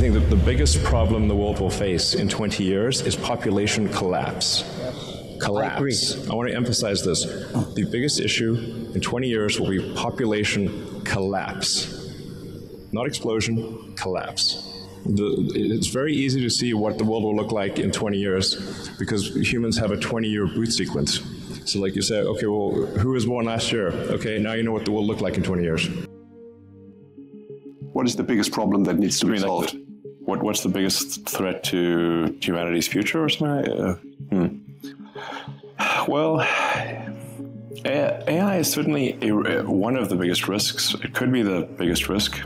think that the biggest problem the world will face in 20 years is population collapse. Collapse. I want to emphasize this. The biggest issue in 20 years will be population collapse. Not explosion, collapse. It's very easy to see what the world will look like in 20 years because humans have a 20-year boot sequence. So like you say, okay, well, who was born last year? Okay, now you know what the world will look like in 20 years. What is the biggest problem that needs to be solved? What's the biggest threat to humanity's future or something? Well, AI is certainly one of the biggest risks. It could be the biggest risk.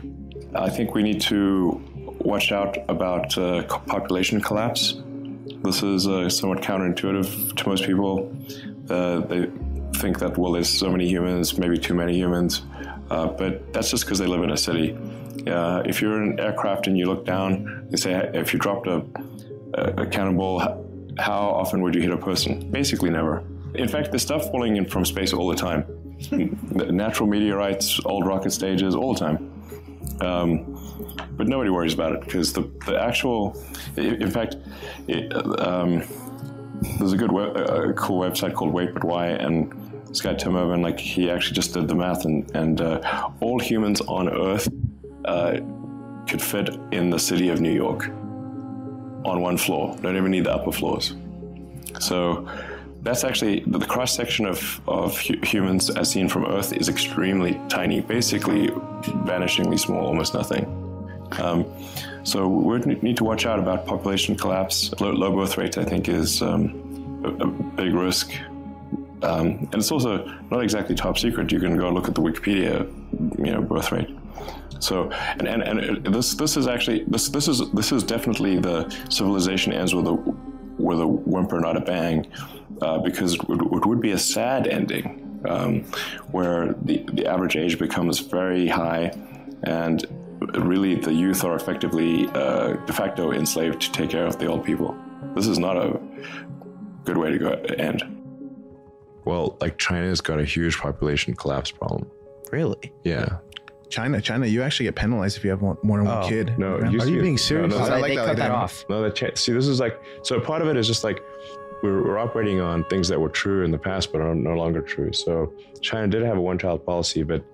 I think we need to watch out about population collapse. This is somewhat counterintuitive to most people. They think that, well, there's so many humans, maybe too many humans, but that's just because they live in a city. If you're in an aircraft and you look down, they say, if you dropped a cannonball, how often would you hit a person? Basically never. In fact, there's stuff falling in from space all the time. Natural meteorites, old rocket stages, all the time. But nobody worries about it because the actual, in fact, there's a good cool website called Wait But Why, and this guy Tim Urban, like, he actually just did the math, and all humans on Earth could fit in the city of New York on one floor. Don't even need the upper floors. So that's actually, the cross-section of humans as seen from Earth is extremely tiny, basically vanishingly small, almost nothing. So we need to watch out about population collapse. Low birth rate, I think, is a big risk. And it's also not exactly top secret. You can go look at the Wikipedia, birth rate. So, and this is actually this is definitely the civilization ends with a whimper, not a bang, because it would be a sad ending, where the average age becomes very high, and really the youth are effectively de facto enslaved to take care of the old people. This is not a good way to end. Well, like, China's got a huge population collapse problem. Really? Yeah. China, you actually get penalized if you have more than one kid. No, are you being serious? No, they cut that off. No, see, this is like, so part of it is just like, we're operating on things that were true in the past but are no longer true. So China did have a one-child policy, but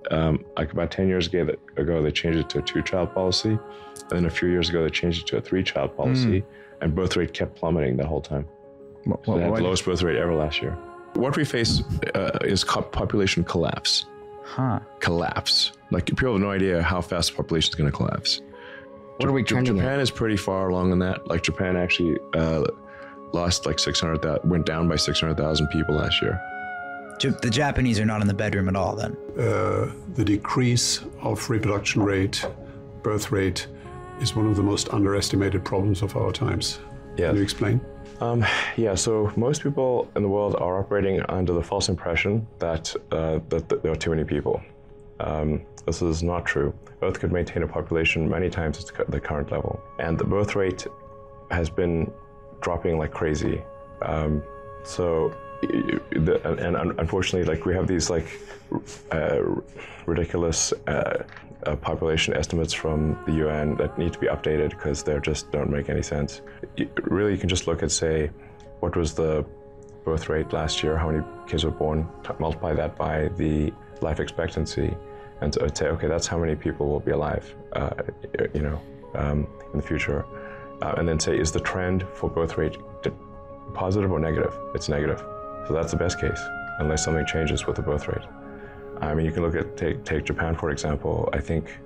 like about 10 years ago, they changed it to a two-child policy. And then a few years ago, they changed it to a three-child policy. And birth rate kept plummeting the whole time. So they had the lowest birth rate ever last year. What we face is population collapse. Collapse. Like, people have no idea how fast the population is going to collapse. What are we trending Japan at? is pretty far along in that. Like, Japan actually lost like 600,000, went down by 600,000 people last year. The Japanese are not in the bedroom at all then? The decrease of reproduction rate, birth rate, is one of the most underestimated problems of our times. Yeah. Can you explain? Yeah, so most people in the world are operating under the false impression that there are too many people. This is not true. Earth could maintain a population many times at the current level. And the birth rate has been dropping like crazy. And unfortunately, like, we have these like ridiculous population estimates from the UN that need to be updated because they just don't make any sense. Really, you can just look at, say, what was the birth rate last year, how many kids were born, multiply that by the life expectancy, and so say, okay, that's how many people will be alive, in the future. And then say, is the trend for birth rate positive or negative? It's negative. So that's the best case, unless something changes with the birth rate. I mean, you can look at, take Japan, for example. I think,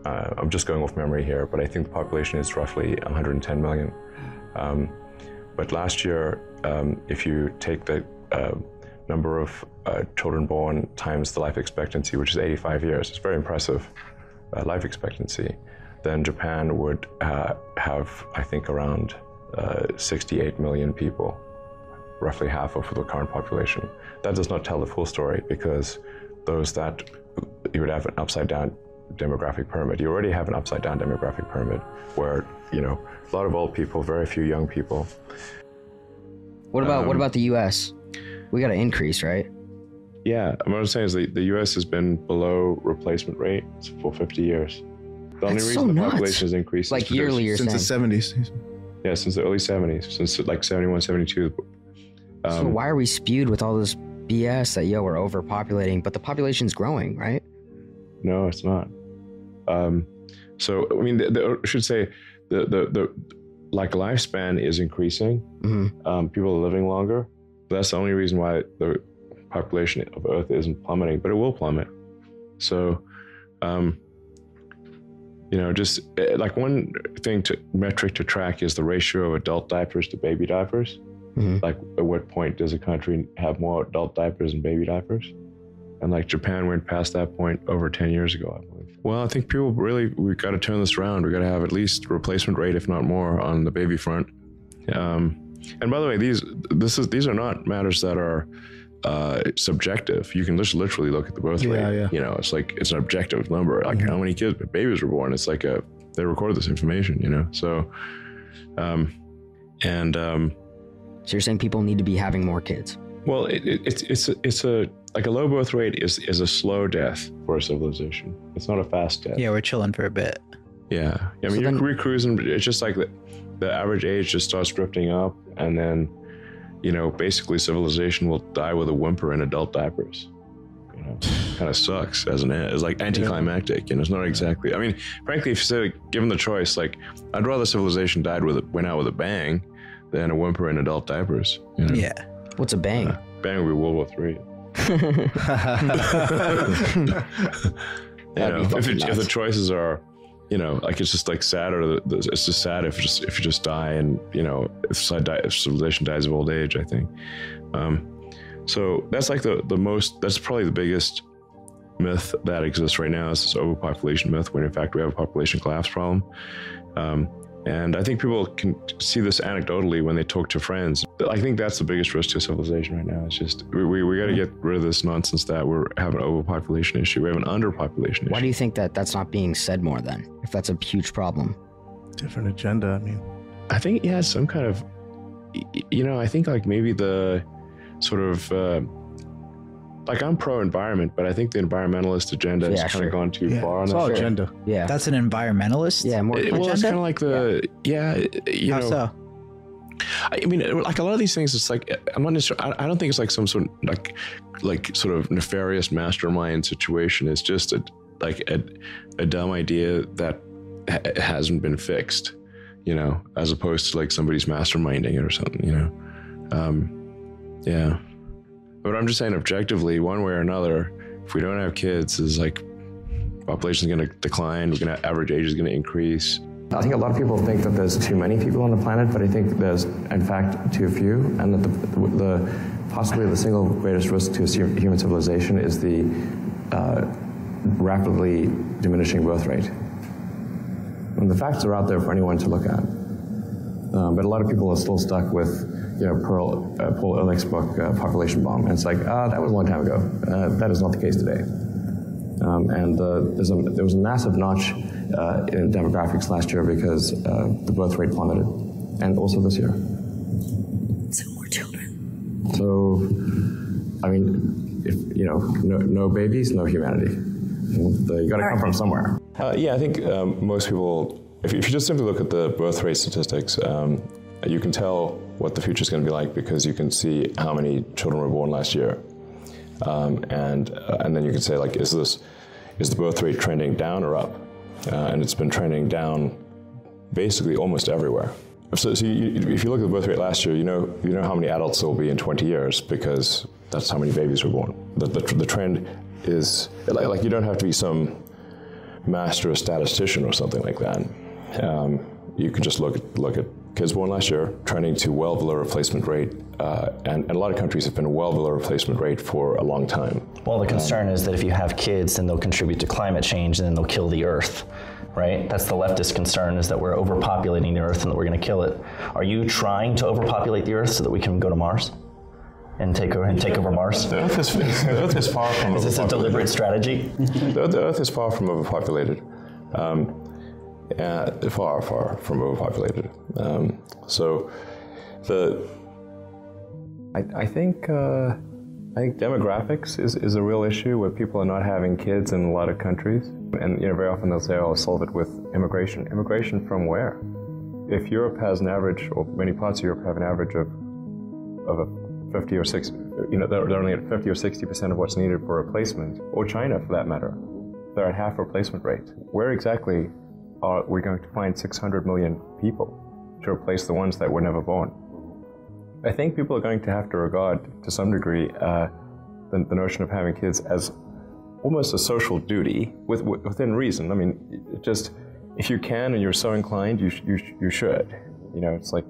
I'm just going off memory here, but I think the population is roughly 110 million. But last year, if you take the number of children born times the life expectancy, which is 85 years, it's very impressive life expectancy, then Japan would have, I think, around 68 million people, roughly half of the current population. That does not tell the full story, because you would have an upside down demographic pyramid. You already have an upside down demographic pyramid where, a lot of old people, very few young people. What about the US? We got to increase, right? Yeah, what I'm saying is the US has been below replacement rate for 50 years. The only That's reason so the nuts. population is increasing Like is because- yearly, you're Since the saying. 70s. Yeah, since the early 70s, since like 71, 72. So why are we spewed with all this BS that, yo, we're overpopulating, but the population's growing, right? No, it's not. So, I mean, I should say the like lifespan is increasing. Mm-hmm. People are living longer. That's the only reason why the population of Earth isn't plummeting, but it will plummet. So, just like one metric to track is the ratio of adult diapers to baby diapers. Mm-hmm. Like, at what point does a country have more adult diapers than baby diapers? And like Japan went past that point over 10 years ago, I believe. Well, I think we've got to turn this around. We've got to have at least replacement rate, if not more, on the baby front. And by the way, these are not matters that are subjective. You can just literally look at the birth rate. Yeah. It's like, it's an objective number. Like how many babies were born. It's like they recorded this information, So, So you're saying people need to be having more kids? well, it's a low birth rate is a slow death for a civilization. It's not a fast death. Yeah, we're chilling for a bit. Yeah. I mean, you're cruising. It's just like the average age just starts drifting up, and then, basically civilization will die with a whimper in adult diapers. Kind of sucks as it's like anticlimactic. It's not exactly. I mean, frankly, if you say, given the choice, like, I'd rather civilization went out with a bang than a whimper in adult diapers. Yeah. What's a bang? Bang would be World War III. If the choices are, like, it's just like sad, or it's just sad if you just die, and if civilization dies of old age, I think. So that's like that's probably the biggest myth that exists right now, is this overpopulation myth, when in fact we have a population collapse problem. And I think people can see this anecdotally when they talk to friends. I think that's the biggest risk to civilization right now. It's just, we got to get rid of this nonsense that we're having an overpopulation issue. We have an underpopulation issue. Why do you think that that's not being said more then, if that's a huge problem? Different agenda, I mean. I think, yeah, some kind of, I think like maybe the sort of, like, I'm pro-environment, but I think the environmentalist agenda has kind of gone too far on It's that. all agenda. Yeah. That's an environmentalist? Yeah, more Well, it's kind of like How so? I mean, like, a lot of these things, it's like, I'm not necessarily, I don't think it's like some sort of like sort of nefarious mastermind situation. It's just a dumb idea that hasn't been fixed, as opposed to like somebody's masterminding it or something, yeah. But I'm just saying, objectively, one way or another, if we don't have kids, is like, population is going to decline. Average age is going to increase. I think a lot of people think that there's too many people on the planet, but I think there's, in fact, too few, and that the possibly the single greatest risk to human civilization is the rapidly diminishing birth rate. And the facts are out there for anyone to look at. But a lot of people are still stuck with, Paul Ehrlich's book, Population Bomb. And it's like, that was a long time ago. That is not the case today. And there was a massive notch in demographics last year because the birth rate plummeted, and also this year. So more children. So, I mean, if no babies, no humanity. You got to come from somewhere. Yeah, I think most people, if you just simply look at the birth rate statistics, you can tell what the future is going to be like because you can see how many children were born last year. And then you can say, like, is the birth rate trending down or up? And it's been trending down basically almost everywhere. So if you look at the birth rate last year, you know how many adults there will be in 20 years because that's how many babies were born. The trend is, like, you don't have to be some master statistician or something like that. You can just look at kids born last year trending to well below replacement rate, and a lot of countries have been well below replacement rate for a long time. Well, the concern is that if you have kids, then they'll contribute to climate change, and then they'll kill the Earth, right? That's the leftist concern, is that we're overpopulating the Earth and that we're going to kill it. Are you trying to overpopulate the Earth so that we can go to Mars and take over Mars? The Earth is far from. Is this a deliberate strategy? The Earth is far from overpopulated. Far from overpopulated. I think demographics is a real issue where people are not having kids in a lot of countries. And very often they'll say, oh, I'll solve it with immigration. Immigration from where? If Europe has an average, or many parts of Europe have an average of a 50 or 60, they're only at 50 or 60% of what's needed for replacement, or China for that matter. They're at half replacement rate. Where exactly are we going to find 600 million people to replace the ones that were never born? I think people are going to have to regard, to some degree, the notion of having kids as almost a social duty within reason. I mean, just if you can and you're so inclined, you should. It's like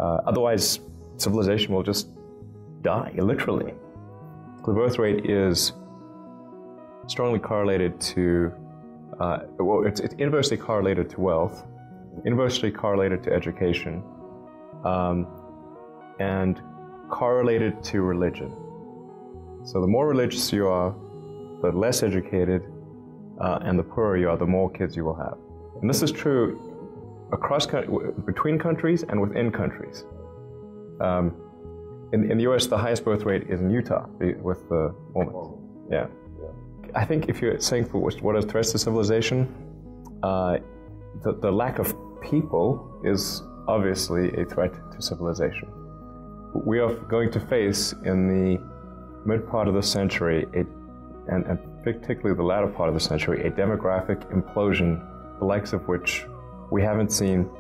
otherwise civilization will just die, literally. The birth rate is strongly correlated to, it's inversely correlated to wealth, inversely correlated to education, and correlated to religion. So the more religious you are, the less educated and the poorer you are, the more kids you will have. And this is true between countries and within countries. In the US, the highest birth rate is in Utah with the Mormons. Yeah. I think if you're saying for what are threats to civilization, the lack of people is obviously a threat to civilization. We are going to face in the mid part of the century, and particularly the latter part of the century, a demographic implosion, the likes of which we haven't seen,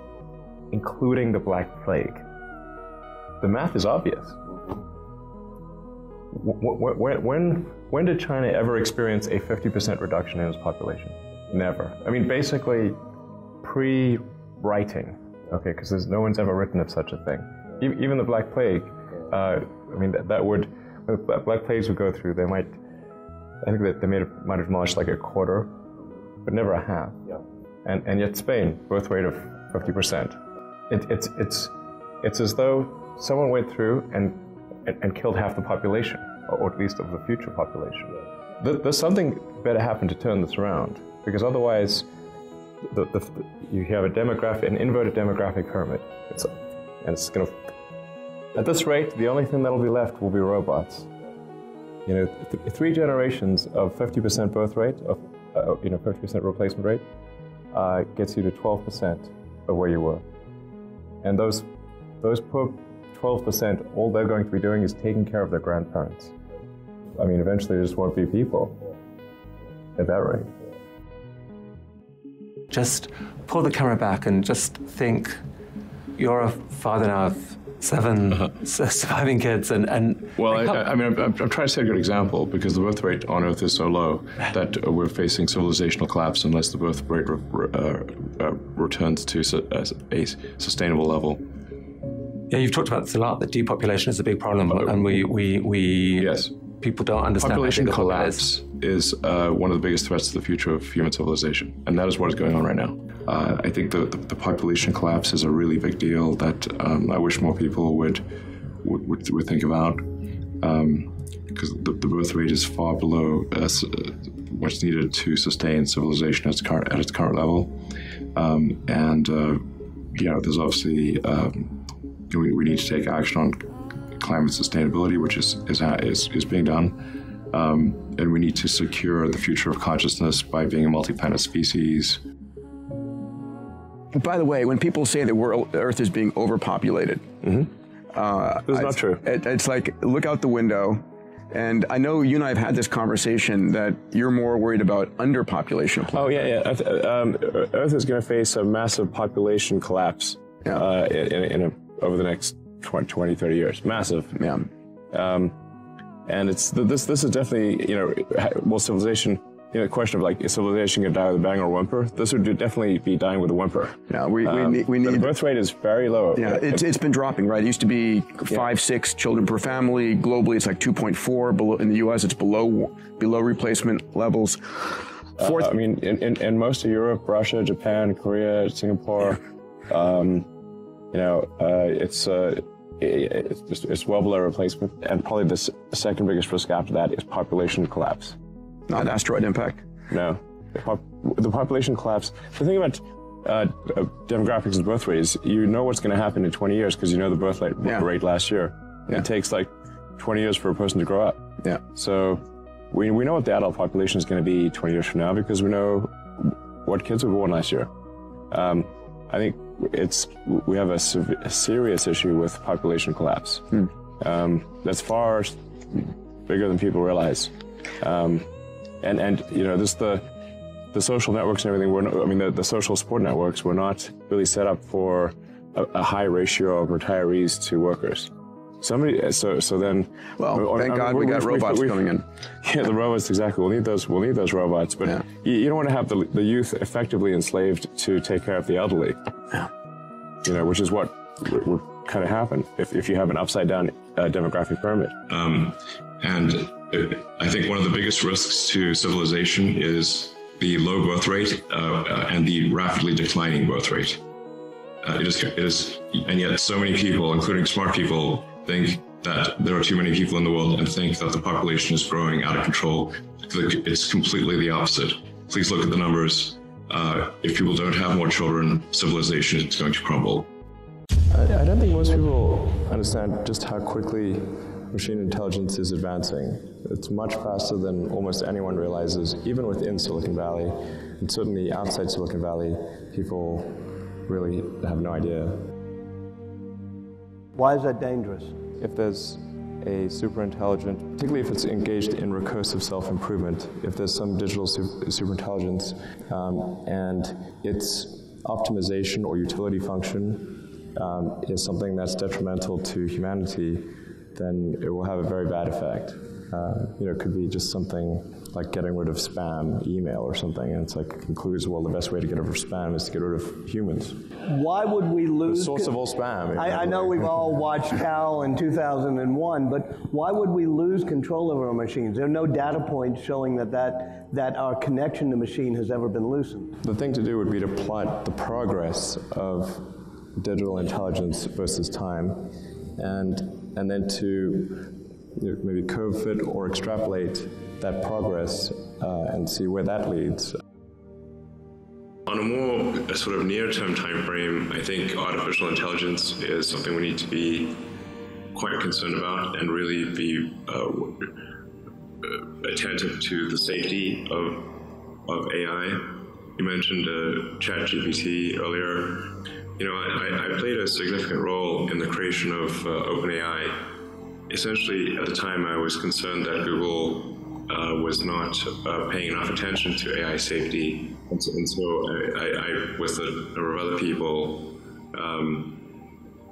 including the Black Plague. The math is obvious. When did China ever experience a 50% reduction in its population? Never. I mean, basically pre-writing, okay, because no one's ever written of such a thing. Even the Black Plague, Black Plagues would go through, I think that they might have demolished like a quarter, but never a half. Yeah. And yet Spain, birth rate of 50%. It's as though someone went through and killed half the population, or at least of the future population. There's something better happen to turn this around, because otherwise you have an inverted demographic pyramid. It's going to, at this rate, the only thing that'll be left will be robots. 3 generations of 50% birth rate, of 50% replacement rate, gets you to 12% of where you were. And those poor 12%, all they're going to be doing is taking care of their grandparents. I mean, eventually there just won't be people at that rate. Just pull the camera back and just think, you're a father now of 7 surviving kids, and well, I'm trying to set a good example, because the birth rate on Earth is so low that we're facing civilizational collapse unless the birth rate returns to a sustainable level. Yeah, you've talked about this a lot. That depopulation is a big problem, and yes, people don't understand. Population collapse is one of the biggest threats to the future of human civilization, and that is what is going on right now. I think the population collapse is a really big deal that I wish more people would think about, because the birth rate is far below what's needed to sustain civilization at its current level, there's obviously we need to take action on climate sustainability, which is being done, and we need to secure the future of consciousness by being a multi-planet species. By the way, when people say that Earth is being overpopulated, it's not true. It's like, look out the window, and I know you and I have had this conversation that you're more worried about underpopulation of planet. Oh, yeah. Earth is going to face a massive population collapse over the next 20, 30 years. Massive. Yeah. And this is definitely, well, civilization, question of like, is civilization going to die with a bang or a whimper? This would definitely be dying with a whimper. Yeah, we need. The birth rate is very low. Yeah, it's been dropping, right? It used to be 5-6 children per family. Globally, it's like 2.4. Below in the U.S., it's below replacement levels. In most of Europe, Russia, Japan, Korea, Singapore, it's well below replacement, and probably the second biggest risk after that is population collapse. Not asteroid impact. No, the population collapse. The thing about demographics and birth rates, you know what's going to happen in 20 years because you know the birth rate last year. Yeah. It takes like 20 years for a person to grow up. Yeah. So we know what the adult population is going to be 20 years from now because we know what kids were born last year. I think we have a serious issue with population collapse. That's far bigger than people realize. And you know, this the social networks and everything. The social support networks were not really set up for a high ratio of retirees to workers. So then. Well, thank God we got robots coming in. Yeah, the robots, exactly. We'll need those robots, but yeah. you don't want to have the youth effectively enslaved to take care of the elderly. Yeah. You know, which is what would kind of happen if you have an upside down demographic pyramid. And I think one of the biggest risks to civilization is the low birth rate and the rapidly declining birth rate. It is, and yet so many people, including smart people, think that there are too many people in the world and think that the population is growing out of control. It's completely the opposite. Please look at the numbers. If people don't have more children, civilization is going to crumble. I don't think most people understand just how quickly machine intelligence is advancing. It's much faster than almost anyone realizes, even within Silicon Valley, and certainly outside Silicon Valley, people really have no idea. Why is that dangerous? If there's a super intelligent, particularly if it's engaged in recursive self-improvement, if there's some digital super intelligence and its optimization or utility function is something that's detrimental to humanity, then it will have a very bad effect. It could be just something like getting rid of spam email or something, and it's like concludes, well, the best way to get rid of spam is to get rid of humans. Why would we lose? The source of all spam. I know we've all watched HAL in 2001, but why would we lose control over our machines? There are no data points showing that our connection to machine has ever been loosened. The thing to do would be to plot the progress of digital intelligence versus time, and then to maybe curve fit or extrapolate that progress and see where that leads. On a more sort of near-term time frame, I think artificial intelligence is something we need to be quite concerned about and really be attentive to the safety of AI. You mentioned ChatGPT earlier. I played a significant role in the creation of OpenAI. Essentially, at the time, I was concerned that Google was not paying enough attention to AI safety. And so I with a number of other people,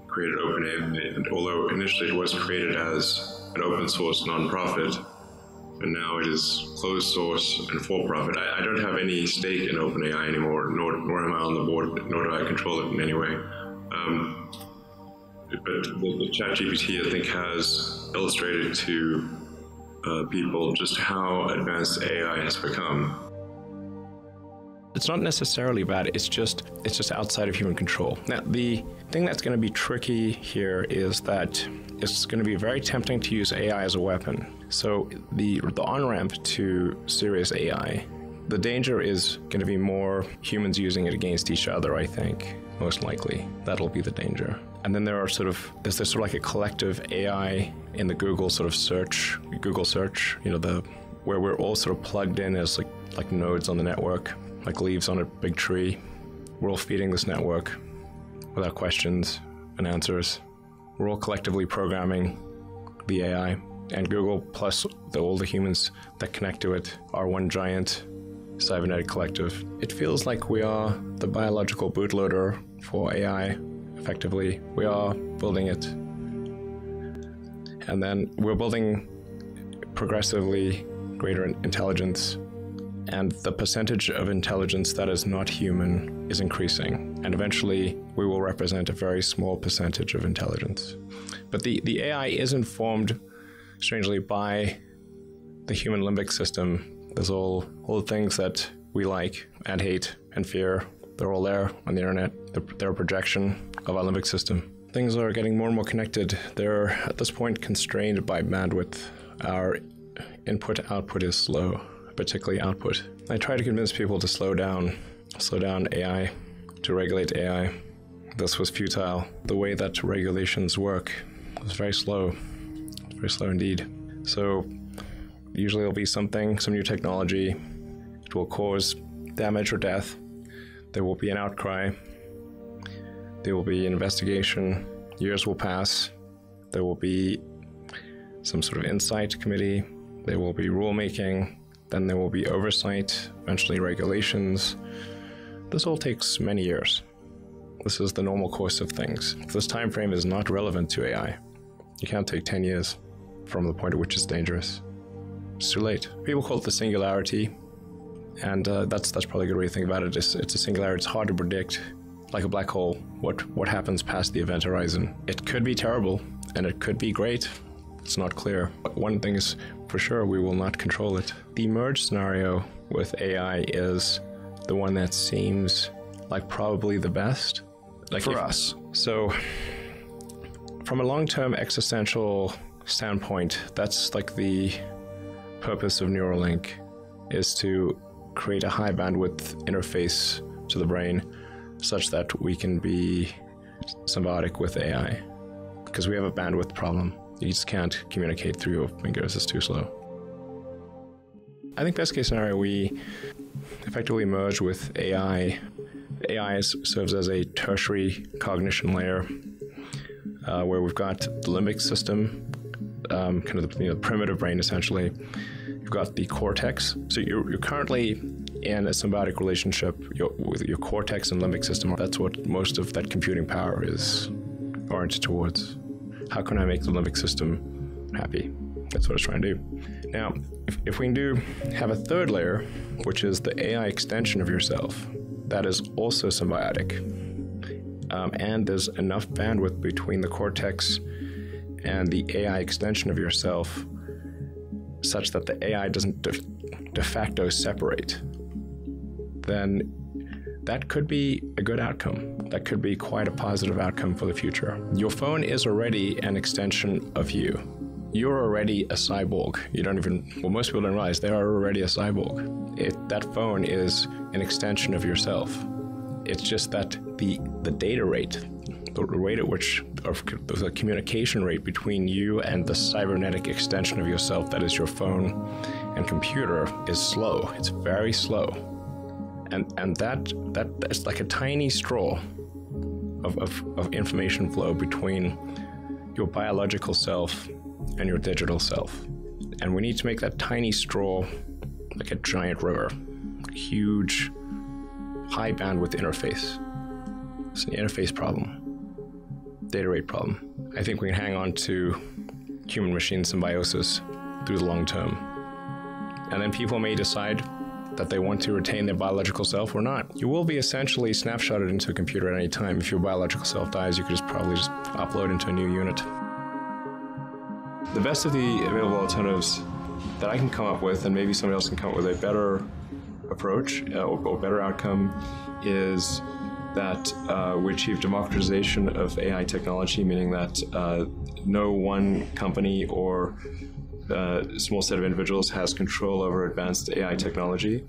created OpenAI. And although initially it was created as an open source nonprofit, and now it is closed source and for profit. I don't have any stake in OpenAI anymore, nor am I on the board, nor do I control it in any way. But the ChatGPT, I think, has illustrated to people just how advanced AI has become. It's not necessarily bad, it's just outside of human control. Now, the thing that's going to be tricky here is that it's going to be very tempting to use AI as a weapon. So the on-ramp to serious AI, the danger is going to be more humans using it against each other, I think, most likely. That'll be the danger. And then there's this sort of like a collective AI in the Google search, where we're all sort of plugged in as like nodes on the network, like leaves on a big tree. We're all feeding this network without questions and answers. We're all collectively programming the AI, and Google plus all the humans that connect to it are one giant cybernetic collective. It feels like we are the biological bootloader for AI, effectively. We are building it. And then we're building progressively greater intelligence, and the percentage of intelligence that is not human is increasing. And eventually, we will represent a very small percentage of intelligence. But the AI is informed, strangely, by the human limbic system. There's all the things that we like and hate and fear. They're all there on the internet. They're a projection of our limbic system. Things are getting more and more connected. They're, at this point, constrained by bandwidth. Our input-output is slow, particularly output. I try to convince people to slow down AI, to regulate AI. This was futile. The way that regulations work is very slow, very slow indeed. So usually there'll be some new technology. It will cause damage or death. There will be an outcry. There will be an investigation. Years will pass. There will be some sort of insight committee. There will be rulemaking. Then there will be oversight, eventually regulations. This all takes many years. This is the normal course of things. This time frame is not relevant to AI. You can't take 10 years from the point at which it's dangerous. It's too late. People call it the singularity, and that's probably a good way to think about it. It's a singularity. It's hard to predict, like a black hole, what happens past the event horizon. It could be terrible, and it could be great. It's not clear. But one thing is for sure, we will not control it. The merge scenario with AI is the one that seems like probably the best. Like for us. So from a long-term existential standpoint, that's like the purpose of Neuralink, is to create a high bandwidth interface to the brain such that we can be symbiotic with AI. Because we have a bandwidth problem. You just can't communicate through your fingers, it's too slow. I think best case scenario, we effectively merge with AI. AI serves as a tertiary cognition layer where we've got the limbic system, kind of the primitive brain essentially. You've got the cortex. So you're currently in a symbiotic relationship with your cortex and limbic system. That's what most of that computing power is oriented towards. How can I make the limbic system happy? That's what it's trying to do. Now, if we can have a third layer, which is the AI extension of yourself, that is also symbiotic. And there's enough bandwidth between the cortex and the AI extension of yourself such that the AI doesn't de facto separate, then that could be a good outcome. That could be quite a positive outcome for the future. Your phone is already an extension of you. You're already a cyborg. Most people don't realize they are already a cyborg. That phone is an extension of yourself. It's just that the data rate, the rate at which, or the communication rate between you and the cybernetic extension of yourself that is your phone and computer is slow. It's very slow. And that's like a tiny straw of information flow between your biological self and your digital self. And we need to make that tiny straw like a giant river, a huge, high bandwidth interface. It's an interface problem, data rate problem. I think we can hang on to human-machine symbiosis through the long term. And then people may decide that they want to retain their biological self or not. You will be essentially snapshotted into a computer at any time. If your biological self dies, you could probably just upload into a new unit. The best of the available alternatives that I can come up with, and maybe somebody else can come up with a better approach or better outcome, is that we achieve democratization of AI technology, meaning that no one company or a small set of individuals has control over advanced AI technology.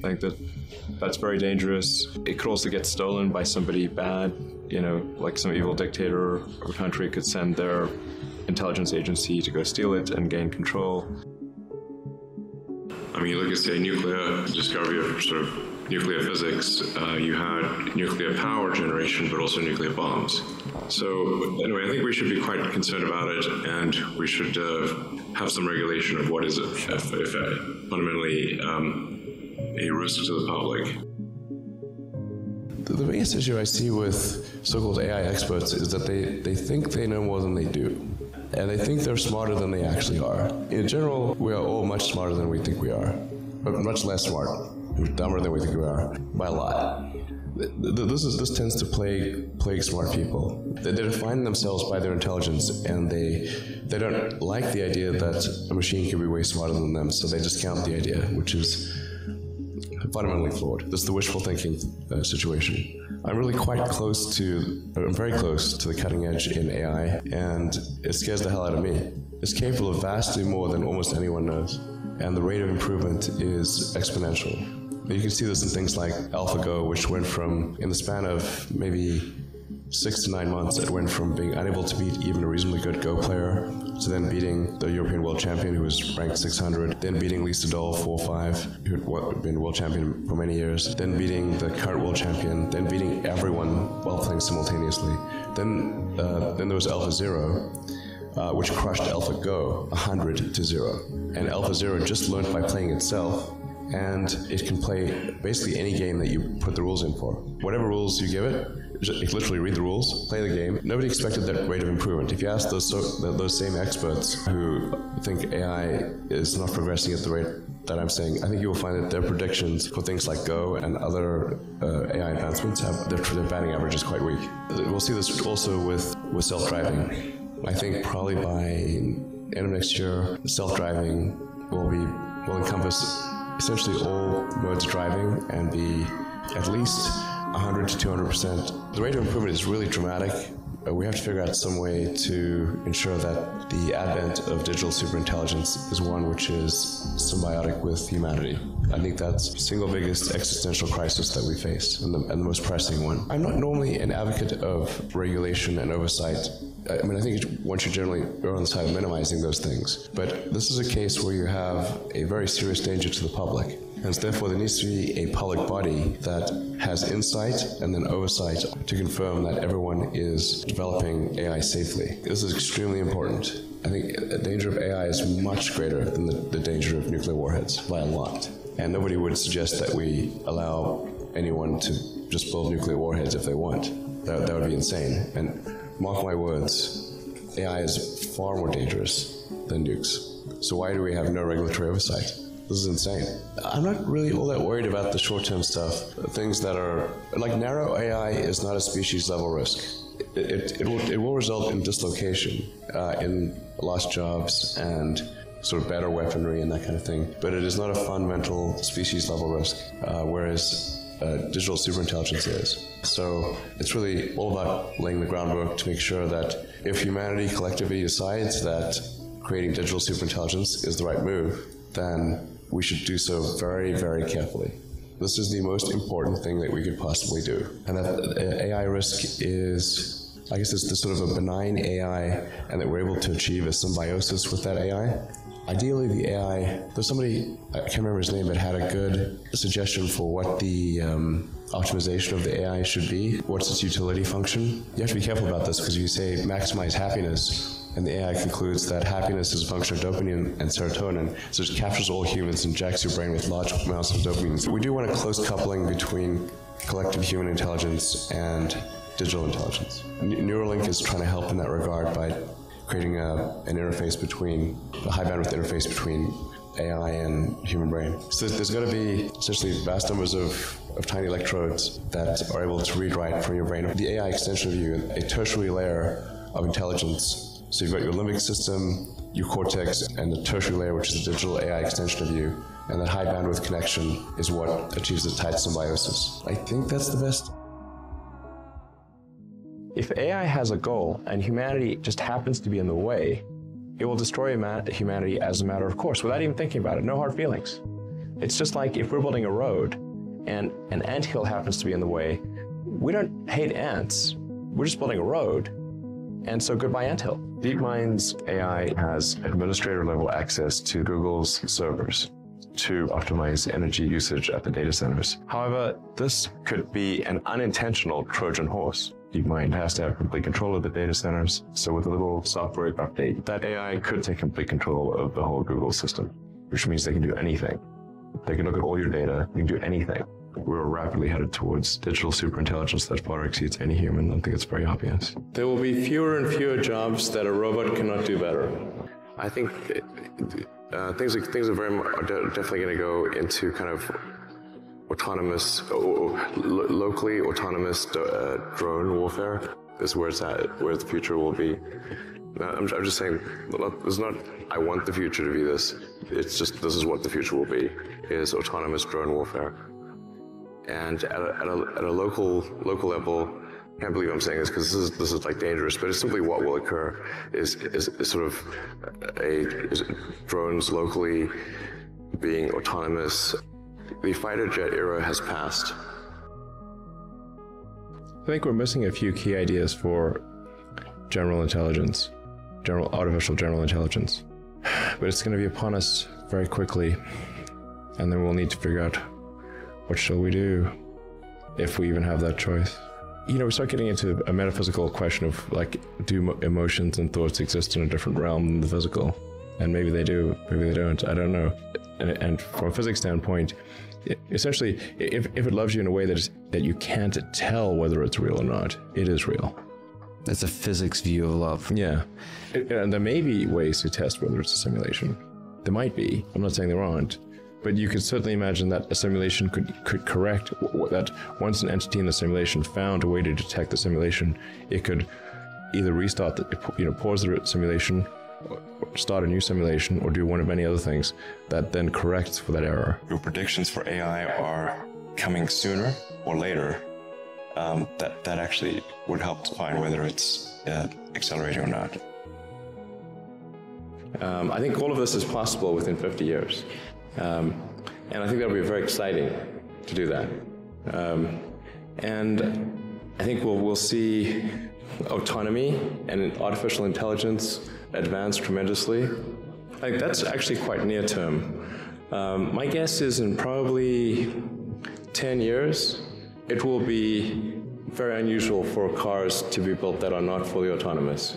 I think that's very dangerous. It could also get stolen by somebody bad, like some evil dictator of a country could send their intelligence agency to go steal it and gain control. I mean, you look at, say, nuclear discovery of sort of nuclear physics, you had nuclear power generation, but also nuclear bombs. So anyway, I think we should be quite concerned about it, and we should have some regulation of what is fundamentally a risk to the public. The biggest issue I see with so-called AI experts is that they think they know more than they do. And they think they're smarter than they actually are. In general, we are all much smarter than we think we are, but much less smart. We're dumber than we think we are, by a lot. This tends to plague smart people. They define themselves by their intelligence, and they don't like the idea that a machine can be way smarter than them, so they discount the idea, which is fundamentally flawed. This is the wishful thinking situation. I'm very close to the cutting edge in AI, and it scares the hell out of me. It's capable of vastly more than almost anyone knows, and the rate of improvement is exponential. You can see this in things like AlphaGo, which went from, in the span of maybe 6 to 9 months, it went from being unable to beat even a reasonably good Go player to then beating the European world champion, who was ranked 600, then beating Lisa Doll 4-5, who had been world champion for many years, then beating the current world champion, then beating everyone while playing simultaneously. Then there was Alpha Zero, which crushed AlphaGo 100-0. And Alpha Zero just learned by playing itself, and it can play basically any game that you put the rules in for. Whatever rules you give it, it literally read the rules, play the game. Nobody expected that rate of improvement. If you ask those same experts who think AI is not progressing at the rate that I'm saying, I think you will find that their predictions for things like Go and other AI advancements their batting average is quite weak. We'll see this also with self-driving. I think probably by end of next year, self-driving will encompass essentially all modes of driving and be at least 100 to 200%. The rate of improvement is really dramatic. We have to figure out some way to ensure that the advent of digital superintelligence is one which is symbiotic with humanity. I think that's the single biggest existential crisis that we face, and the most pressing one. I'm not normally an advocate of regulation and oversight. I mean, I think one should generally err on the side of minimizing those things. But this is a case where you have a very serious danger to the public. And therefore, there needs to be a public body that has insight and then oversight to confirm that everyone is developing AI safely. This is extremely important. I think the danger of AI is much greater than the danger of nuclear warheads by a lot. And nobody would suggest that we allow anyone to just build nuclear warheads if they want. That would be insane. And mark my words, AI is far more dangerous than nukes. So why do we have no regulatory oversight? This is insane. I'm not really all that worried about the short-term stuff. Things that are, like narrow AI is not a species-level risk. It will result in dislocation, in lost jobs and sort of better weaponry and that kind of thing. But it is not a fundamental species-level risk, whereas digital superintelligence is. So it's really all about laying the groundwork to make sure that if humanity collectively decides that creating digital superintelligence is the right move, then we should do so very, very carefully. This is the most important thing that we could possibly do. And that AI risk is, I guess it's the sort of a benign AI, and that we're able to achieve a symbiosis with that AI. Ideally, the AI, there's somebody, I can't remember his name, but had a good suggestion for what the optimization of the AI should be. What's its utility function? You have to be careful about this, because if you say maximize happiness, and the AI concludes that happiness is a function of dopamine and serotonin, so it captures all humans and injects your brain with large amounts of dopamine. So we do want a close coupling between collective human intelligence and digital intelligence. Neuralink is trying to help in that regard by creating an interface between, a high bandwidth interface between AI and human brain. So there's going to be essentially vast numbers of tiny electrodes that are able to read write from your brain. The AI extension of you, a tertiary layer of intelligence. So you've got your limbic system, your cortex, and the tertiary layer, which is the digital AI extension of you. And that high bandwidth connection is what achieves the tight symbiosis. I think that's the best. If AI has a goal and humanity just happens to be in the way, it will destroy humanity as a matter of course, without even thinking about it, no hard feelings. It's just like if we're building a road and an anthill happens to be in the way, we don't hate ants, we're just building a road. And so goodbye anthill. DeepMind's AI has administrator-level access to Google's servers to optimize energy usage at the data centers. However, this could be an unintentional Trojan horse. DeepMind has to have complete control of the data centers, so with a little software update, that AI could take complete control of the whole Google system, which means they can do anything. They can look at all your data, they can do anything. We're rapidly headed towards digital superintelligence that far exceeds any human. I think it's very obvious. There will be fewer and fewer jobs that a robot cannot do better. I think things are definitely going to go into kind of autonomous, locally autonomous drone warfare. This is where it's at, where the future will be. I'm just saying, it's not, I want the future to be this. It's just, this is what the future will be, is autonomous drone warfare. And at a local level, I can't believe I'm saying this because this is like dangerous, but it's simply what will occur is sort of drones locally being autonomous. The fighter jet era has passed. I think we're missing a few key ideas for general intelligence. artificial general intelligence. But it's going to be upon us very quickly, and then we'll need to figure out what shall we do, if we even have that choice. You know, we start getting into a metaphysical question of, like, do emotions and thoughts exist in a different realm than the physical? And maybe they do, maybe they don't, I don't know. And from a physics standpoint, essentially, if it loves you in a way that you can't tell whether it's real or not, it is real. That's a physics view of love. Yeah. And there may be ways to test whether it's a simulation. There might be. I'm not saying there aren't. But you could certainly imagine that a simulation could correct that. Once an entity in the simulation found a way to detect the simulation, it could either restart pause the simulation, or start a new simulation, or do one of many other things that then corrects for that error. Your predictions for AI are coming sooner or later. That actually would help to find whether it's accelerating or not. I think all of this is possible within 50 years. And I think that'll be very exciting to do that. And I think we'll see autonomy and artificial intelligence advance tremendously. I think that's actually quite near term. My guess is in probably 10 years, it will be very unusual for cars to be built that are not fully autonomous.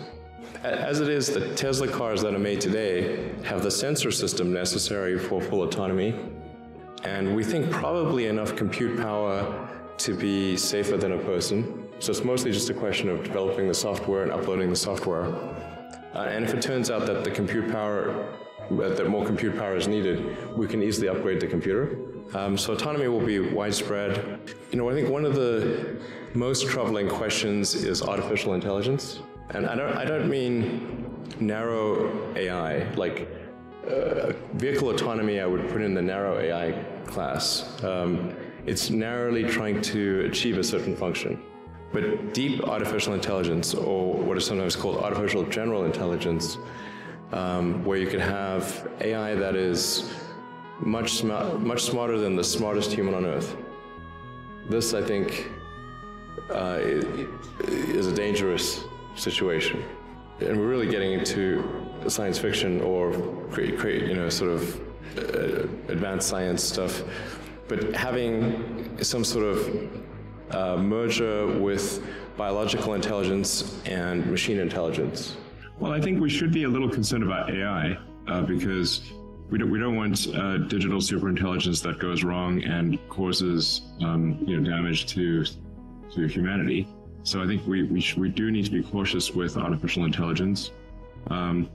As it is, the Tesla cars that are made today have the sensor system necessary for full autonomy, and we think probably enough compute power to be safer than a person. So it's mostly just a question of developing the software and uploading the software. And if it turns out that that more compute power is needed, we can easily upgrade the computer. So autonomy will be widespread. You know, I think one of the most troubling questions is artificial intelligence. And I don't mean narrow AI, like vehicle autonomy I would put in the narrow AI class. It's narrowly trying to achieve a certain function. But deep artificial intelligence, or what is sometimes called artificial general intelligence, where you could have AI that is much smarter than the smartest human on Earth. This, I think, is a dangerous situation. And we're really getting into science fiction or sort of advanced science stuff. But having some sort of merger with biological intelligence and machine intelligence. Well, I think we should be a little concerned about AI because we don't want digital superintelligence that goes wrong and causes damage to humanity. So I think we do need to be cautious with artificial intelligence. On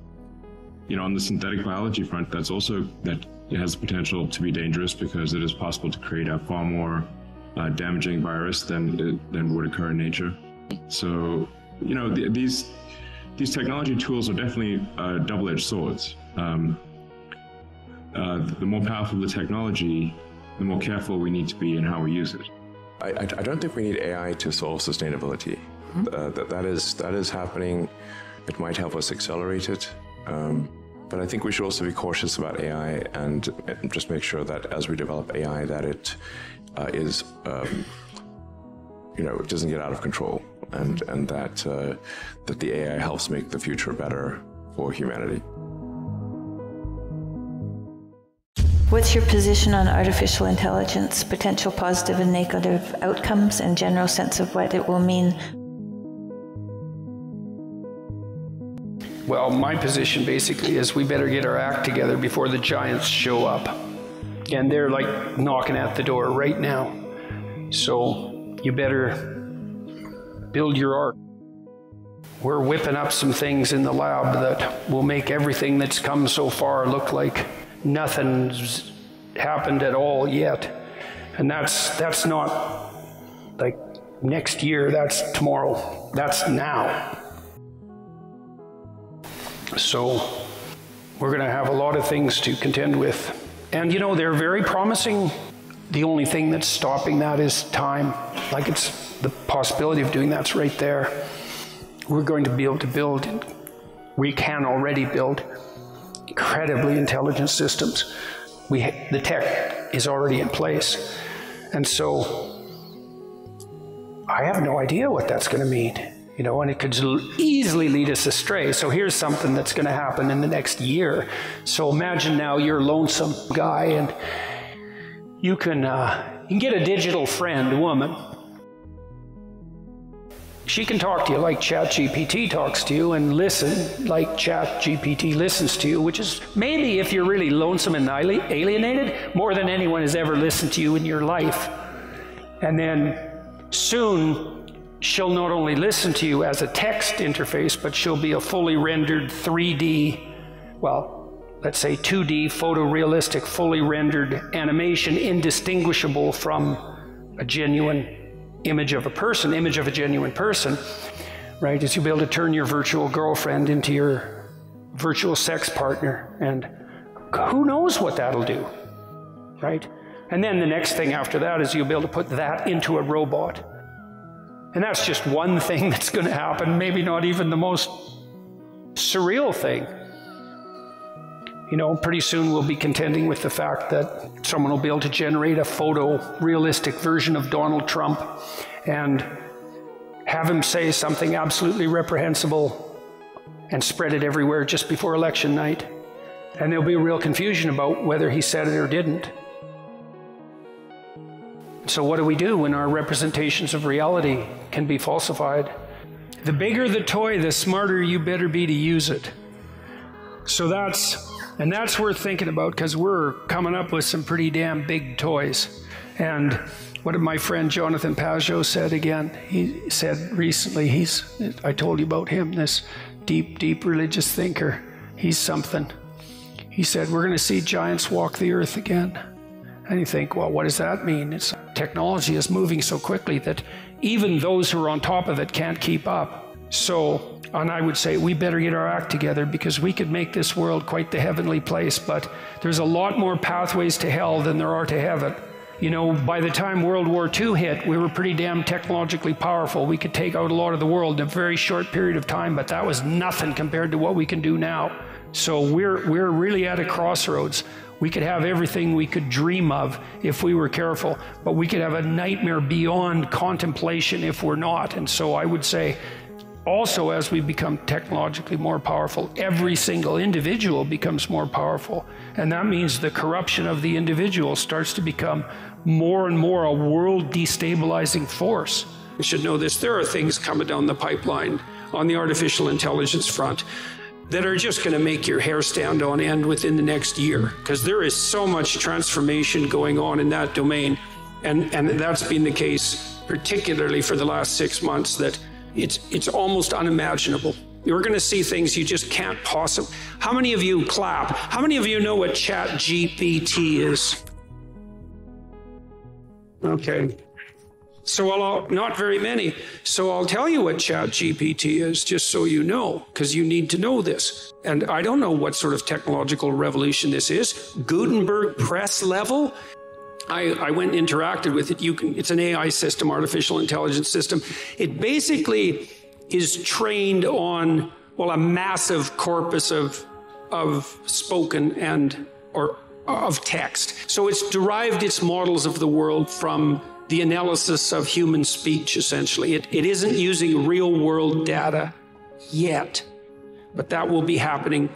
the synthetic biology front, that it has the potential to be dangerous because it is possible to create a far more damaging virus than would occur in nature. So, these technology tools are definitely double-edged swords. The more powerful the technology, the more careful we need to be in how we use it. I don't think we need AI to solve sustainability. That is happening. It might help us accelerate it. But I think we should also be cautious about AI and just make sure that as we develop AI, that it it doesn't get out of control, and that the AI helps make the future better for humanity. What's your position on artificial intelligence, potential positive and negative outcomes, and general sense of what it will mean? Well, my position basically is we better get our act together before the giants show up. And they're like knocking at the door right now. So you better build your ark. We're whipping up some things in the lab that will make everything that's come so far look like nothing's happened at all yet. And that's not like next year, that's tomorrow, that's now. So we're gonna have a lot of things to contend with. And they're very promising. The only thing that's stopping that is time. Like it's the possibility of doing that's right there. We're going to be able to build, we can already build incredibly intelligent systems. The tech is already in place. And so I have no idea what that's going to mean. You know, and it could easily lead us astray. So here's something that's going to happen in the next year. So imagine now you're a lonesome guy, and you can get a digital friend, a woman. She can talk to you like ChatGPT talks to you, and listen like ChatGPT listens to you, which is maybe, if you're really lonesome and alienated, more than anyone has ever listened to you in your life. And then soon, she'll not only listen to you as a text interface, but she'll be a fully rendered 3D, well, let's say 2D, photorealistic, fully rendered animation, indistinguishable from a genuine image of a person, image of a genuine person, right? Is you'll be able to turn your virtual girlfriend into your virtual sex partner, and who knows what that'll do, right? And then the next thing after that is you'll be able to put that into a robot. And that's just one thing that's going to happen, maybe not even the most surreal thing. You know, pretty soon we'll be contending with the fact that someone will be able to generate a photorealistic version of Donald Trump and have him say something absolutely reprehensible and spread it everywhere just before election night. And there'll be real confusion about whether he said it or didn't. So what do we do when our representations of reality can be falsified? The bigger the toy, the smarter you better be to use it. So that's worth thinking about, because we're coming up with some pretty damn big toys. And what did my friend Jonathan Pajot said again? He said recently, I told you about him, this deep, deep religious thinker. He's something. He said, we're going to see giants walk the earth again. And you think, well, what does that mean? Technology is moving so quickly that even those who are on top of it can't keep up. So, and I would say we better get our act together, because we could make this world quite the heavenly place, but there's a lot more pathways to hell than there are to heaven. You know, by the time World War II hit, we were pretty damn technologically powerful. We could take out a lot of the world in a very short period of time, but that was nothing compared to what we can do now. So we're really at a crossroads. We could have everything we could dream of if we were careful, but we could have a nightmare beyond contemplation if we're not. And so I would say, also, as we become technologically more powerful, every single individual becomes more powerful. And that means the corruption of the individual starts to become more and more a world destabilizing force. You should know this. There are things coming down the pipeline on the artificial intelligence front that are just going to make your hair stand on end within the next year, because there is so much transformation going on in that domain. And that's been the case particularly for the last 6 months, that it's almost unimaginable. You're going to see things you just can't possibly. How many of you clap? How many of you know what ChatGPT is? Okay. So not very many. So I'll tell you what ChatGPT is, just so you know, because you need to know this. And I don't know what sort of technological revolution this is. Gutenberg press level? I went and interacted with it. It's an AI system, artificial intelligence system. It basically is trained on, well, a massive corpus of spoken or of text. So it's derived its models of the world from the analysis of human speech, essentially. It isn't using real world data yet, but that will be happening.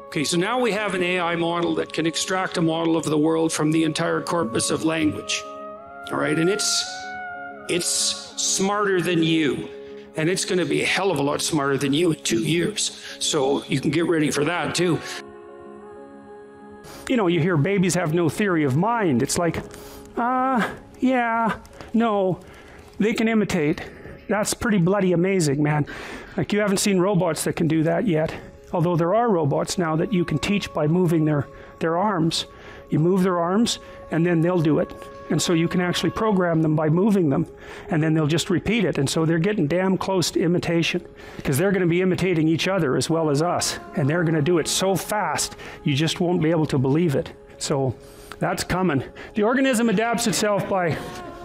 Okay, so now we have an AI model that can extract a model of the world from the entire corpus of language. All right, and it's smarter than you, and it's going to be a hell of a lot smarter than you in 2 years. So you can get ready for that too. You know, you hear babies have no theory of mind. It's like, yeah, no, they can imitate. That's pretty bloody amazing, man. Like, you haven't seen robots that can do that yet. Although there are robots now that you can teach by moving their arms. You move their arms, and then they'll do it. And so you can actually program them by moving them, and then they'll just repeat it. And so they're getting damn close to imitation, because they're going to be imitating each other as well as us. And they're going to do it so fast, you just won't be able to believe it. So that's coming. The organism adapts itself by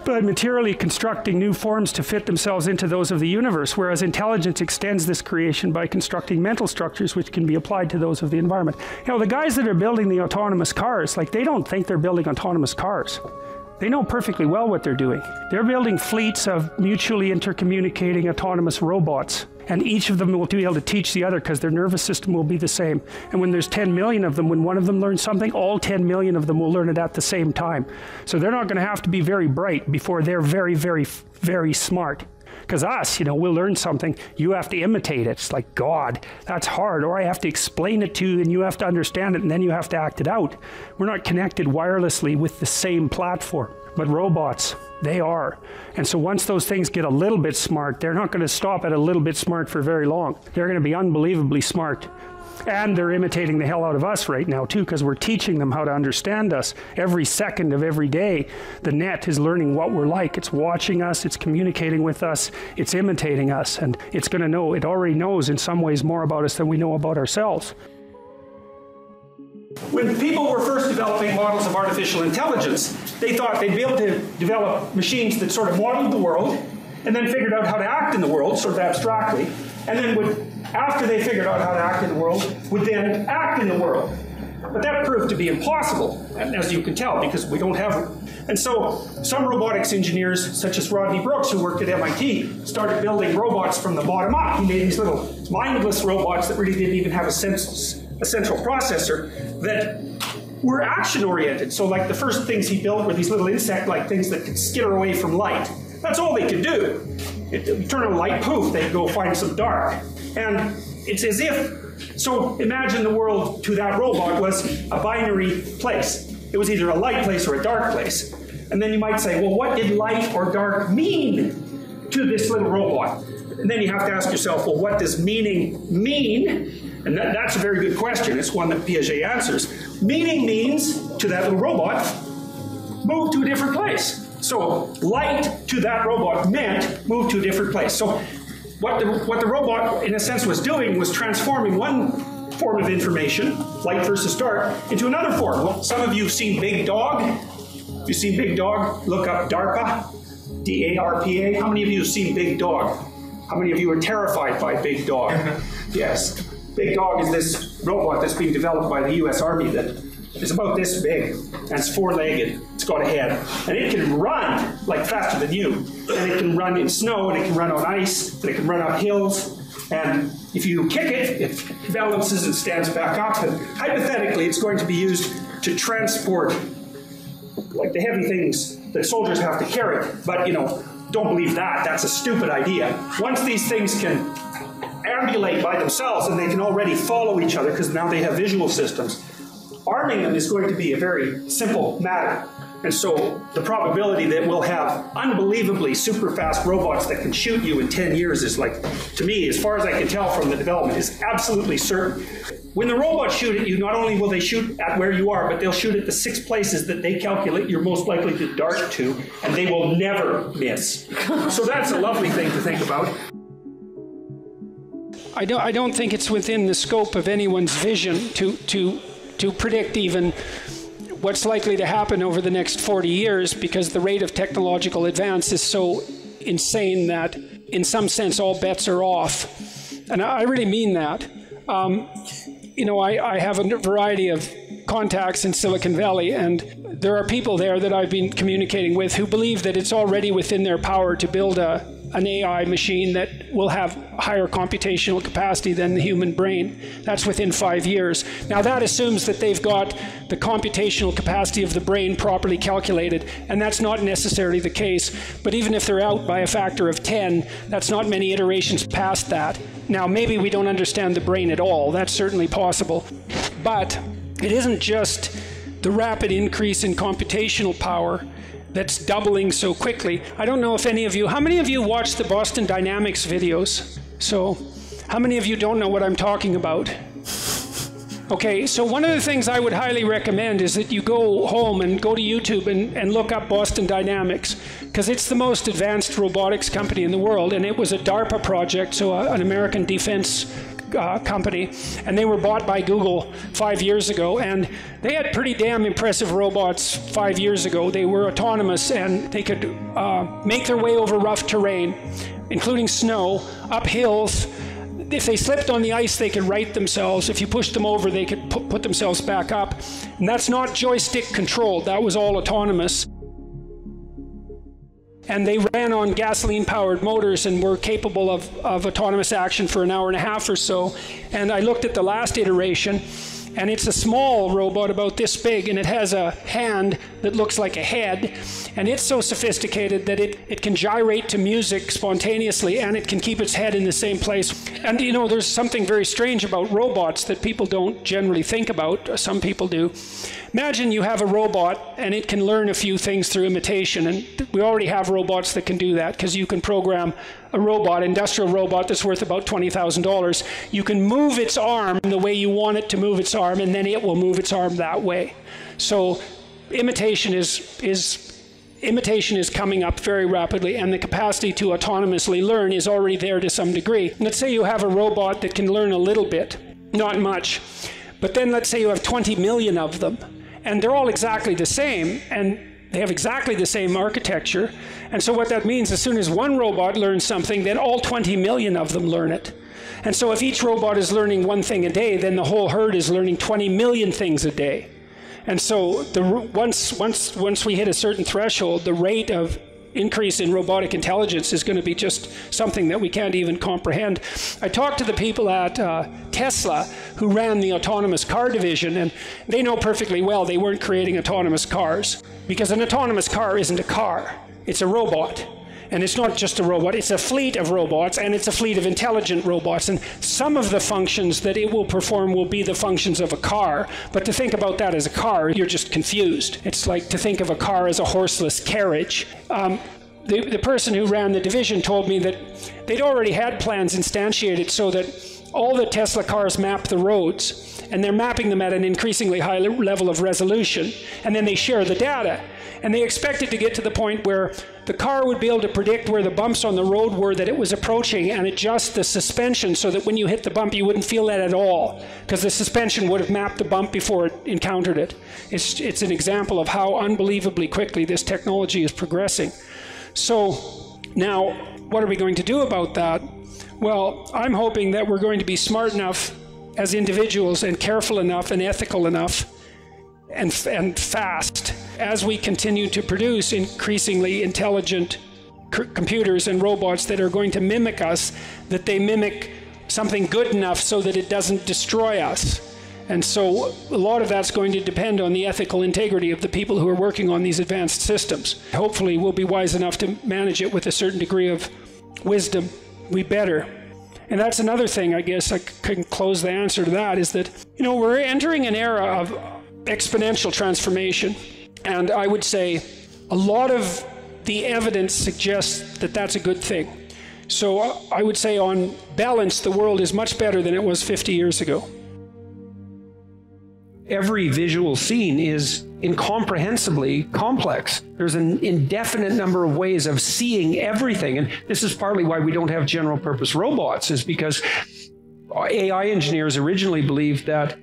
materially constructing new forms to fit themselves into those of the universe, whereas intelligence extends this creation by constructing mental structures which can be applied to those of the environment. You know, the guys that are building the autonomous cars, like, they don't think they're building autonomous cars. They know perfectly well what they're doing. They're building fleets of mutually intercommunicating autonomous robots. And each of them will be able to teach the other because their nervous system will be the same. And when there's 10 million of them, when one of them learns something, all 10 million of them will learn it at the same time. So they're not going to have to be very bright before they're very, very, very smart. Because us, we'll learn something, you have to imitate it. It's like, God, that's hard. Or I have to explain it to you and you have to understand it and then you have to act it out. We're not connected wirelessly with the same platform. But robots, they are. And so once those things get a little bit smart, they're not going to stop at a little bit smart for very long. They're going to be unbelievably smart. And they're imitating the hell out of us right now too, because we're teaching them how to understand us. Every second of every day, the net is learning what we're like. It's watching us, it's communicating with us, it's imitating us, and it's going to know, it already knows in some ways more about us than we know about ourselves. When people were first developing models of artificial intelligence, they thought they'd be able to develop machines that sort of modeled the world and then figured out how to act in the world, sort of abstractly, and then would, after they figured out how to act in the world, would then act in the world. But that proved to be impossible, as you can tell, because we don't have it. And so some robotics engineers, such as Rodney Brooks, who worked at MIT, started building robots from the bottom up. He made these little mindless robots that really didn't even have a central processor that were action-oriented. So like the first things he built were these little insect-like things that could skitter away from light. That's all they could do. You turn on a light, poof, they'd go find some dark. And it's as if, so imagine the world to that robot was a binary place. It was either a light place or a dark place. And then you might say, well, what did light or dark mean to this little robot? And then you have to ask yourself, well, what does meaning mean? And that's a very good question. It's one that Piaget answers. Meaning means, to that little robot, move to a different place. So light to that robot meant move to a different place. So what the robot, in a sense, was doing was transforming one form of information, light versus dark, into another form. Well, some of you have seen Big Dog. If you've seen Big Dog, look up DARPA, D-A-R-P-A. How many of you have seen Big Dog? How many of you are terrified by Big Dog? Yes. Big Dog is this robot that's being developed by the US Army that is about this big, and it's four-legged, it's got a head, and it can run like faster than you, and it can run in snow, and it can run on ice, and it can run up hills, and if you kick it, it balances and stands back up, and hypothetically it's going to be used to transport like the heavy things that soldiers have to carry, but don't believe that, that's a stupid idea. Once these things can ambulate by themselves, and they can already follow each other because now they have visual systems, arming them is going to be a very simple matter. And so the probability that we'll have unbelievably super fast robots that can shoot you in 10 years is like, to me, as far as I can tell from the development, is absolutely certain. When the robots shoot at you, not only will they shoot at where you are, but they'll shoot at the 6 places that they calculate you're most likely to dart to, and they will never miss. So that's a lovely thing to think about. I don't think it's within the scope of anyone's vision to predict even what's likely to happen over the next 40 years, because the rate of technological advance is so insane that in some sense all bets are off. And I really mean that. I have a variety of contacts in Silicon Valley, and there are people there that I've been communicating with who believe that it's already within their power to build an AI machine that will have higher computational capacity than the human brain. That's within 5 years. Now that assumes that they've got the computational capacity of the brain properly calculated, and that's not necessarily the case. But even if they're out by a factor of 10, that's not many iterations past that. Now maybe we don't understand the brain at all. That's certainly possible. But it isn't just the rapid increase in computational power that's doubling so quickly. I don't know if how many of you watch the Boston Dynamics videos? So, how many of you don't know what I'm talking about? Okay, so one of the things I would highly recommend is that you go home and go to YouTube and look up Boston Dynamics, because it's the most advanced robotics company in the world, and it was a DARPA project, so an American defense company, and they were bought by Google 5 years ago, and they had pretty damn impressive robots 5 years ago. They were autonomous, and they could make their way over rough terrain, including snow, up hills. If they slipped on the ice, they could right themselves. If you pushed them over, they could put themselves back up. And that's not joystick controlled. That was all autonomous. and they ran on gasoline-powered motors and were capable of autonomous action for an hour and a half or so. And I looked at the last iteration, and it's a small robot about this big, and it has a hand that looks like a head, and it's so sophisticated that it can gyrate to music spontaneously, and it can keep its head in the same place. And you know, there's something very strange about robots that people don't generally think about. Some people do. Imagine you have a robot and it can learn a few things through imitation, and we already have robots that can do that, because you can program a robot, industrial robot that's worth about $20,000. You can move its arm the way you want it to move its arm, and then it will move its arm that way. So imitation is coming up very rapidly, and the capacity to autonomously learn is already there to some degree. Let's say you have a robot that can learn a little bit, not much, but then let's say you have 20 million of them, and they're all exactly the same, and they have exactly the same architecture. And so what that means, as soon as one robot learns something, then all 20 million of them learn it. And so if each robot is learning one thing a day, then the whole herd is learning 20 million things a day. And so once we hit a certain threshold, the rate of increase in robotic intelligence is going to be just something that we can't even comprehend. I talked to the people at Tesla who ran the autonomous car division, and they know perfectly well they weren't creating autonomous cars, because an autonomous car isn't a car, it's a robot. And it's not just a robot, it's a fleet of robots, and it's a fleet of intelligent robots. And some of the functions that it will perform will be the functions of a car. But to think about that as a car, you're just confused. It's like to think of a car as a horseless carriage. The person who ran the division told me that they'd already had plans instantiated so that all the Tesla cars map the roads, and they're mapping them at an increasingly high level of resolution, and then they share the data. And they expected to get to the point where the car would be able to predict where the bumps on the road were that it was approaching and adjust the suspension so that when you hit the bump, you wouldn't feel that at all, because the suspension would have mapped the bump before it encountered it. It's an example of how unbelievably quickly this technology is progressing. So now, what are we going to do about that? Well, I'm hoping that we're going to be smart enough as individuals and careful enough and ethical enough and fast as we continue to produce increasingly intelligent computers and robots that are going to mimic us, that they mimic something good enough so that it doesn't destroy us. And so a lot of that's going to depend on the ethical integrity of the people who are working on these advanced systems. Hopefully we'll be wise enough to manage it with a certain degree of wisdom. We better. And that's another thing, I guess I can close the answer to that, is that, you know, we're entering an era of exponential transformation. And I would say a lot of the evidence suggests that that's a good thing. So I would say on balance, the world is much better than it was 50 years ago. Every visual scene is incomprehensibly complex. There's an indefinite number of ways of seeing everything. And this is partly why we don't have general purpose robots, is because AI engineers originally believed that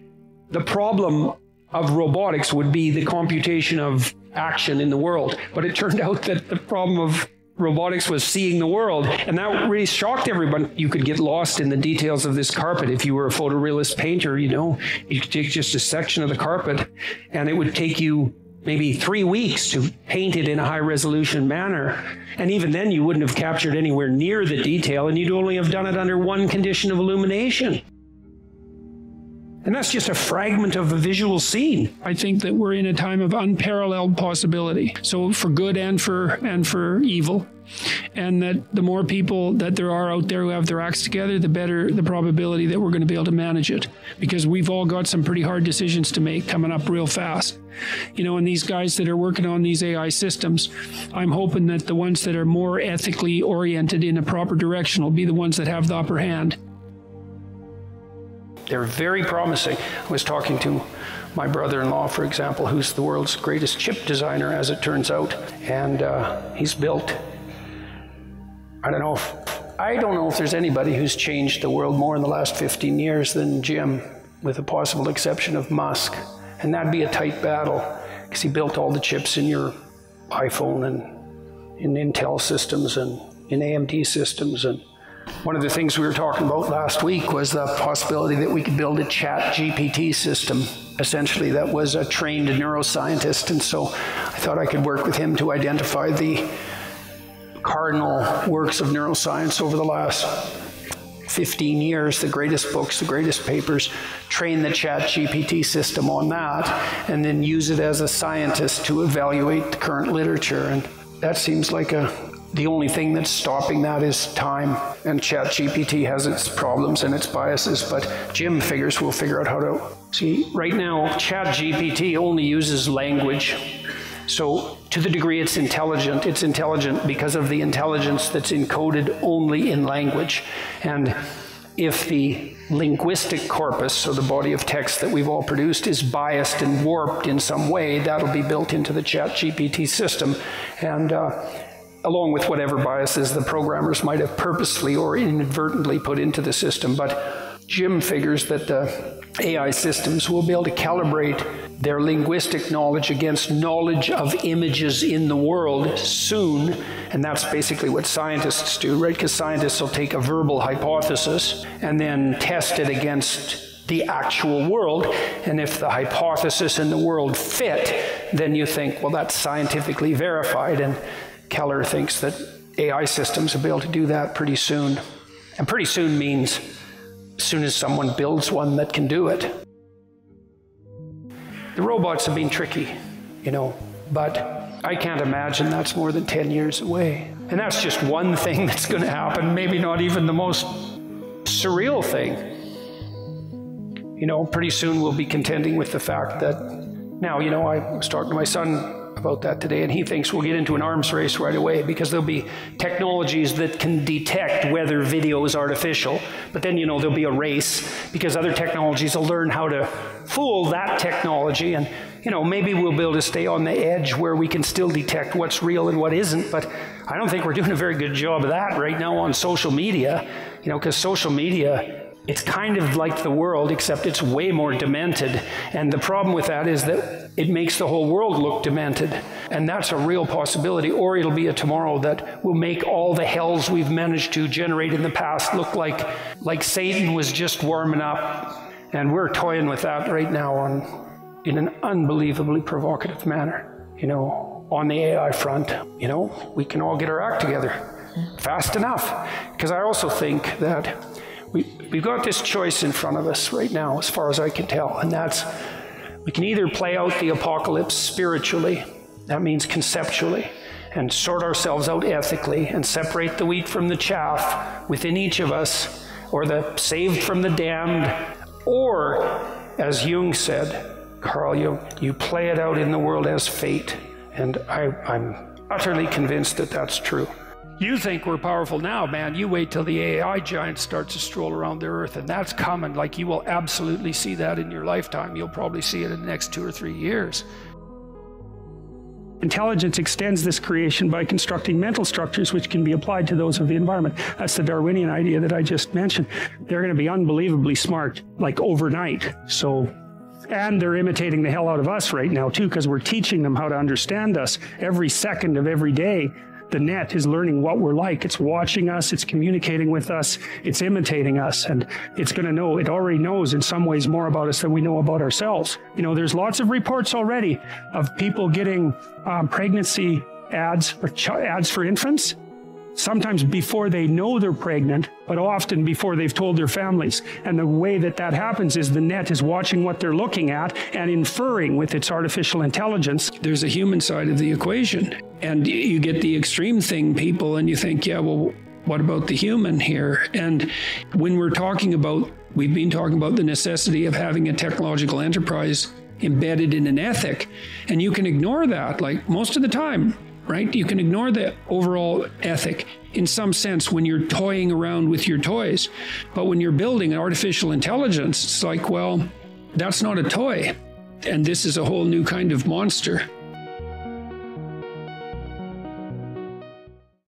the problem of robotics would be the computation of action in the world. But it turned out that the problem of robotics was seeing the world, and that really shocked everyone. You could get lost in the details of this carpet. If you were a photorealist painter, you know, you could take just a section of the carpet, and it would take you maybe 3 weeks to paint it in a high-resolution manner. And even then, you wouldn't have captured anywhere near the detail, and you'd only have done it under one condition of illumination. And that's just a fragment of a visual scene. I think that we're in a time of unparalleled possibility. So for good and for evil. And that the more people that there are out there who have their acts together, the better the probability that we're going to be able to manage it. Because we've all got some pretty hard decisions to make coming up real fast. You know, and these guys that are working on these AI systems, I'm hoping that the ones that are more ethically oriented in a proper direction will be the ones that have the upper hand. They're very promising. I was talking to my brother-in-law, for example, who's the world's greatest chip designer, as it turns out, and he's built. I don't know if there's anybody who's changed the world more in the last 15 years than Jim, with the possible exception of Musk, and that'd be a tight battle, because he built all the chips in your iPhone and in Intel systems and in AMD systems. And one of the things we were talking about last week was the possibility that we could build a chat GPT system, essentially, that was a trained neuroscientist. And so I thought I could work with him to identify the cardinal works of neuroscience over the last 15 years, the greatest books, the greatest papers, train the ChatGPT system on that, and then use it as a scientist to evaluate the current literature. And that seems like the only thing that's stopping that is time. And ChatGPT has its problems and its biases, but Jim figures we'll figure out how to. See, right now, ChatGPT only uses language. So to the degree it's intelligent because of the intelligence that's encoded only in language. And if the linguistic corpus, so the body of text that we've all produced, is biased and warped in some way, that'll be built into the ChatGPT system. And along with whatever biases the programmers might have purposely or inadvertently put into the system. But Jim figures that the AI systems will be able to calibrate their linguistic knowledge against knowledge of images in the world soon. And that's basically what scientists do, right? Because scientists will take a verbal hypothesis and then test it against the actual world. And if the hypothesis and the world fit, then you think, well, that's scientifically verified. And Keller thinks that AI systems will be able to do that pretty soon. And pretty soon means as soon as someone builds one that can do it. The robots have been tricky, but I can't imagine that's more than 10 years away. And that's just one thing that's going to happen, maybe not even the most surreal thing. Pretty soon we'll be contending with the fact that now, I was talking to my son about that today, and he thinks we'll get into an arms race right away because there'll be technologies that can detect whether video is artificial, but then there'll be a race because other technologies will learn how to fool that technology, and maybe we'll be able to stay on the edge where we can still detect what's real and what isn't. But I don't think we're doing a very good job of that right now on social media, because social media, it's kind of like the world, except it's way more demented. And the problem with that is that it makes the whole world look demented. And that's a real possibility. Or it'll be a tomorrow that will make all the hells we've managed to generate in the past look like Satan was just warming up. And we're toying with that right now in an unbelievably provocative manner. On the AI front, we can all get our act together fast enough. Because I also think that we've got this choice in front of us right now, as far as I can tell, and that's we can either play out the apocalypse spiritually, that means conceptually, and sort ourselves out ethically and separate the wheat from the chaff within each of us, or the saved from the damned, or, as Jung said, Carl, you play it out in the world as fate, and I'm utterly convinced that that's true. You think we're powerful now, man. You wait till the AI giant starts to stroll around the earth, and that's coming. Like, you will absolutely see that in your lifetime. You'll probably see it in the next 2 or 3 years. Intelligence extends this creation by constructing mental structures which can be applied to those of the environment. That's the Darwinian idea that I just mentioned. They're going to be unbelievably smart, like overnight. And they're imitating the hell out of us right now, too, because we're teaching them how to understand us every second of every day. The net is learning what we're like. It's watching us, it's communicating with us, it's imitating us, and it's going to know, it already knows in some ways more about us than we know about ourselves. There's lots of reports already of people getting pregnancy ads or ads for infants, sometimes before they know they're pregnant, but often before they've told their families. And the way that happens is the net is watching what they're looking at and inferring with its artificial intelligence. There's a human side of the equation. And you get the extreme thing, people, and you think, yeah, well, what about the human here? And when we've been talking about the necessity of having a technological enterprise embedded in an ethic, and you can ignore that, like most of the time, right? You can ignore the overall ethic in some sense when you're toying around with your toys. But when you're building an artificial intelligence, it's like, well, that's not a toy. And this is a whole new kind of monster.